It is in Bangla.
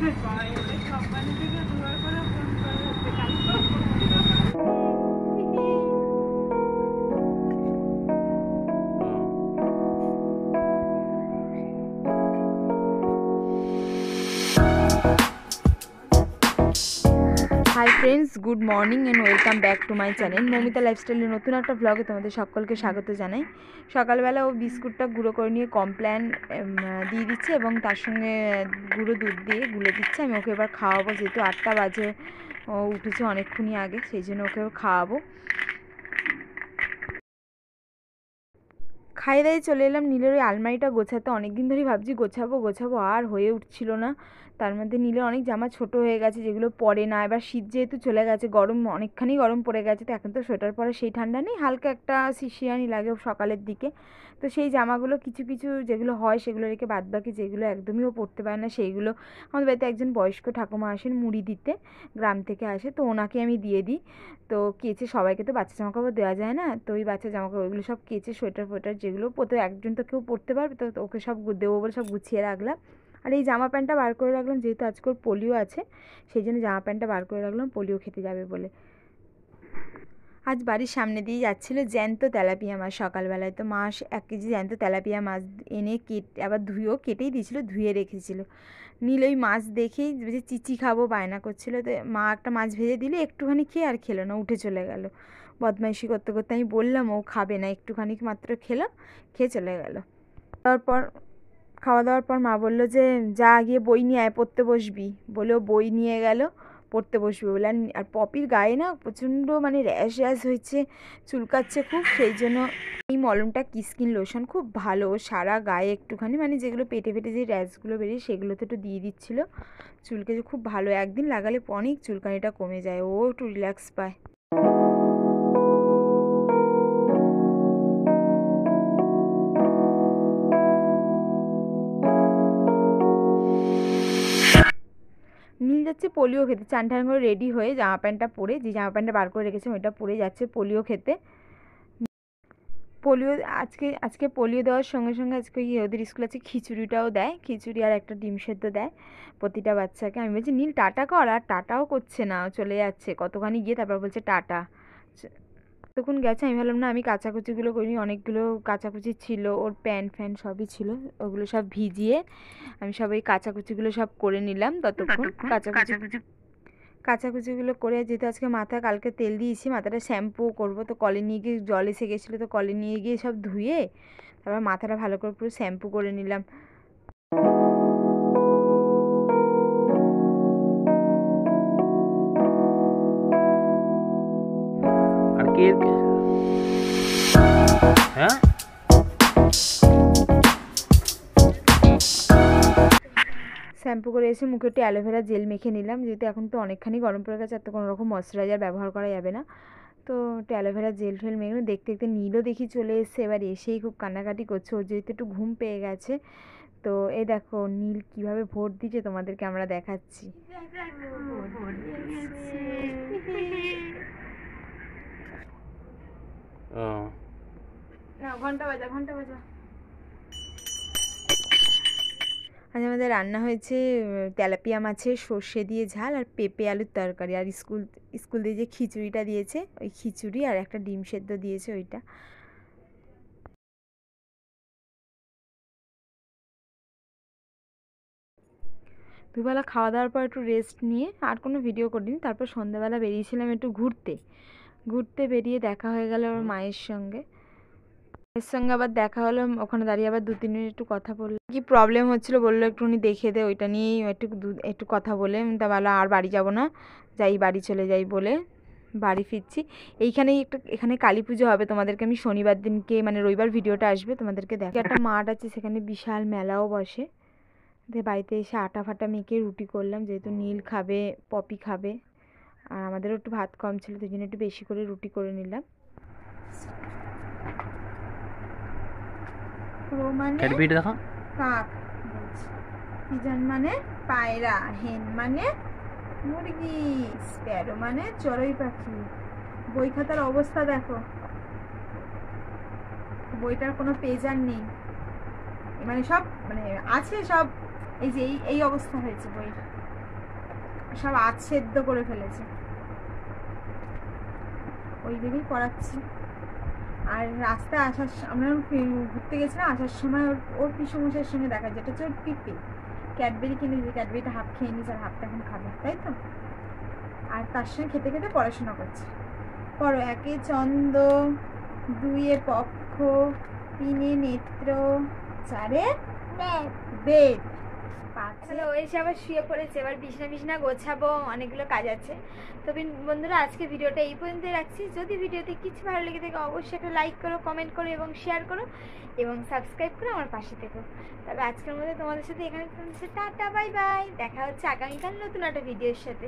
কোম্পানি থেকে দুবার করে ফোন করে কালকে hi friends, good morning and welcome back to my channel Moumita লাইফস্টাইলের নতুন একটা ব্লগে তোমাদের সকলকে স্বাগত জানাই। সকালবেলা ও বিস্কুটটা গুঁড়ো করে নিয়ে কমপ্ল্যান দিয়ে দিচ্ছে এবং তার সঙ্গে গুঁড়ো দুধ দিয়ে গুলে দিচ্ছে। আমি ওকে এবার খাওয়াবো, যেহেতু 8টা বাজে, ও উঠেছে অনেকক্ষণই আগে, সেই জন্য ওকে খাওয়াবো। খাইয়ে দাইয়ে চলে এলাম নীলের ওই আলমারিটা গোছাতে। অনেক দিন ধরেই ভাবছি গোছাবো আর হয়ে উঠছিল না। তার মধ্যে নীলের অনেক জামা ছোট হয়ে গেছে, যেগুলো পরে না। এবার শীত যেহেতু চলে গেছে, গরম অনেকখানি গরম পড়ে গেছে, তো এখন তো সোয়েটার পরে সেই ঠান্ডা নেই, হালকা একটা শিশিরানি লাগে সকালের দিকে। তো সেই জামাগুলো কিছু কিছু যেগুলো হয় সেগুলো রেখে বাদবাকি যেগুলো একদমই ও পরতে পারে না সেইগুলো, আমাদের বাড়িতে একজন বয়স্ক ঠাকুমা আসেন মুড়ি দিতে, গ্রাম থেকে আসে, তো ওনাকে আমি দিয়ে দিই। তো কেচে, সবাইকে তো বাচ্চা জামাকাপড় দেওয়া যায় না, তো ওই বাচ্চা জামাকাপড় ওইগুলো সব কেচে সোয়েটার ফোয়েটার যেগুলো পরতে একজন তো কেউ পরতে পারবে, তো ওকে সব দেবো বলে সব গুছিয়ে রাখলাম। আর এই জামা প্যান্টটা বার করে রাখলাম, যেহেতু আজকে ওর পোলিও আছে, সেই জন্য জামা প্যান্টটা বার করে রাখলাম, পোলিও খেতে যাবে বলে। আজ বাড়ির সামনে দিয়ে যাচ্ছিলো জ্যান্ত তেলাপিয়া মাছ সকালবেলায়, তো মা 1 কেজি জ্যান্ত তেলাপিয়া মাছ এনে কেটে আবার কেটেই দিয়েছিলো, ধুয়ে রেখেছিলো। নীল ওই মাছ দেখেই যে চিচি খাবো বায়না করছিলো, তো মা একটা মাছ ভেজে দিলে একটুখানি খেয়ে আর খেলো না, উঠে চলে গেল। বদমাইশি করতে করতে আমি বললাম ও খাবে না, একটুখানি মাত্র খেলো, খেয়ে চলে গেল। তারপর খাওয়া দাওয়ার পর মা বললো যে যা গিয়ে বই নিয়ে আয়, পড়তে বসবি বলে ও বই নিয়ে গেল, পড়তে বসবে বলে। আর পপির গায়ে না প্রচণ্ড মানে র্যাশ হয়েছে, চুলকাচ্ছে খুব, সেই জন্য এই মলমটা স্কিন লোশন খুব ভালো, সারা গায়ে একটুখানি মানে যেগুলো পেটে পেটে যে র্যাশগুলো বেরিয়ে সেগুলোতে একটু দিয়ে দিচ্ছিলো। চুলকে যে খুব ভালো, একদিন লাগালে অনেক চুলকানিটা কমে যায়, ও একটু রিল্যাক্স পায়। নীল যাচ্ছে পোলিও খেতে, চান টান করে রেডি হয়ে জামা প্যান্টটা পরে, যে জামা প্যান্টটা বার করে রেখেছে ওইটা পরে যাচ্ছে পোলিও খেতে। পোলিও আজকে পোলিও দেওয়ার সঙ্গে সঙ্গে আজকে ওদের স্কুলে আছে খিচুড়িটাও দেয়, খিচুড়ি আর একটা ডিম সেদ্ধ দেয় প্রতিটা বাচ্চাকে। আমি বলছি নীল টাটা কর, আর টাটাও করছে না, চলে যাচ্ছে কতখানি গিয়ে তারপর বলছে টাটা। তখন গেছে, আমি ভাবলাম না আমি কাচাকুচিগুলো করিনি, অনেকগুলো কাচাকুচি ছিল, ওর প্যান্ট ফ্যান সবই ছিল, ওগুলো সব ভিজিয়ে আমি সব ওই কাচাকুচিগুলো সব করে নিলাম। ততক্ষণ কাচাকুচিগুলো করে, যেহেতু আজকে মাথা কালকে তেল দিয়েছি, মাথাটা শ্যাম্পু করবো, তো কলে নিয়ে গিয়ে জল এসে গেছিলো, তো কলে নিয়ে গিয়ে সব ধুয়ে তারপর মাথাটা ভালো করে পুরো শ্যাম্পু করে নিলাম। আর কে হ্যাঁ শ্যাম্পু করে এসে মুখে একটু অ্যালোভেরা জেল মেখে নিলাম, যেহেতু এখন তো অনেকখানি গরম পড়ে গেছে, আর তো কোনো রকম ময়শ্চারাইজার ব্যবহার করা যাবে না, তো একটু অ্যালোভেরা জেল ঠেল মেখে দেখতে দেখতে নীলও দেখি চলে এসছে। এবার এসেই খুব কান্নাকাটি করছে, ওর যেহেতু একটু ঘুম পেয়ে গেছে। তো এই দেখো নীল কীভাবে ভোট দিচ্ছে তোমাদেরকে আমরা দেখাচ্ছি। ঘন্টা বাজা। আজ আমাদের রান্না হয়েছে তেলাপিয়া মাছের সর্ষে দিয়ে ঝাল আর পেঁপে আলুর তরকারি, আর স্কুল দিয়ে যে খিচুড়িটা দিয়েছে ওই খিচুড়ি, আর একটা ডিম সেদ্ধ দিয়েছে ওইটা। দুবেলা খাওয়া দাওয়ার পর একটু রেস্ট নিয়ে আর কোনো ভিডিও করিনি, তারপর সন্ধ্যাবেলা বেরিয়েছিলাম একটু ঘুরতে বেরিয়ে দেখা হয়ে গেল আমার মায়ের সঙ্গে। মায়ের সঙ্গে আবার দেখা হলো, ওখানে দাঁড়িয়ে আবার 2-3 মিনিট একটু কথা বললাম, কি প্রবলেম হচ্ছিলো বললো একটুখানি দেখে দে, ওইটা নিয়েই একটু কথা বলে তা বলো আর বাড়ি যাব না, বাড়ি চলে যাই বলে বাড়ি ফিরছি। এখানে কালী পুজো হবে, তোমাদেরকে আমি শনিবার দিনকে মানে রবিবার ভিডিওটা আসবে, তোমাদেরকে দেখো। একটা মাঠ আছে, সেখানে বিশাল মেলাও বসে। বাড়িতে এসে আটা ফাটা মেখে রুটি করলাম, যেহেতু নীল খাবে, পপি খাবে, আর আমাদেরও একটু ভাত কম ছিল, সেই জন্য একটু বেশি করে রুটি করে নিলাম। ক্রো মানে কাক, পিজন মানে পায়রা, হেন মানে মুরগি, স্প্যারো মানে চড়ুই পাখি। বই খাতার অবস্থা দেখো, বইটার কোনো পেজ আর নেই, মানে সব মানে আছে সব এই যে এই অবস্থা হয়েছে বইয়ের, সব আচ্ছেদ্য করে ফেলেছে। ওই দিকেই পড়াচ্ছি। আর রাস্তায় আমরা ঘুরতে গেছিলাম, আসার সময় ওর পিসমশের সঙ্গে দেখা, যেটা হচ্ছে ওর পিপি ক্যাডবেরি কিনে দিয়েছে, ক্যাডবেরিটা হাফ খেয়ে নিয়েছে আর হাফটা এখন খাবে, তাই তো। আর তার সঙ্গে খেতে খেতে পড়াশোনা করছে। পড়ো, 1 চন্দ্র, 2 পক্ষ, 3 নেত্র, 4 বেদ। হ্যালো, এসে আবার শুয়ে পড়েছে। এবার বিছনা গোছাবো, অনেকগুলো কাজ আছে। তবে বন্ধুরা, আজকে ভিডিওটা এই পর্যন্ত রাখছি। যদি ভিডিওতে কিছু ভালো লেগে থাকে অবশ্যই একটা লাইক করো, কমেন্ট করো এবং শেয়ার করো এবং সাবস্ক্রাইব করে আমার পাশে থেকো। তবে আজকের মধ্যে তোমাদের সাথে এখানে টাটা, বাই বাই। দেখা হচ্ছে আগামীকাল নতুন একটা ভিডিওর সাথে।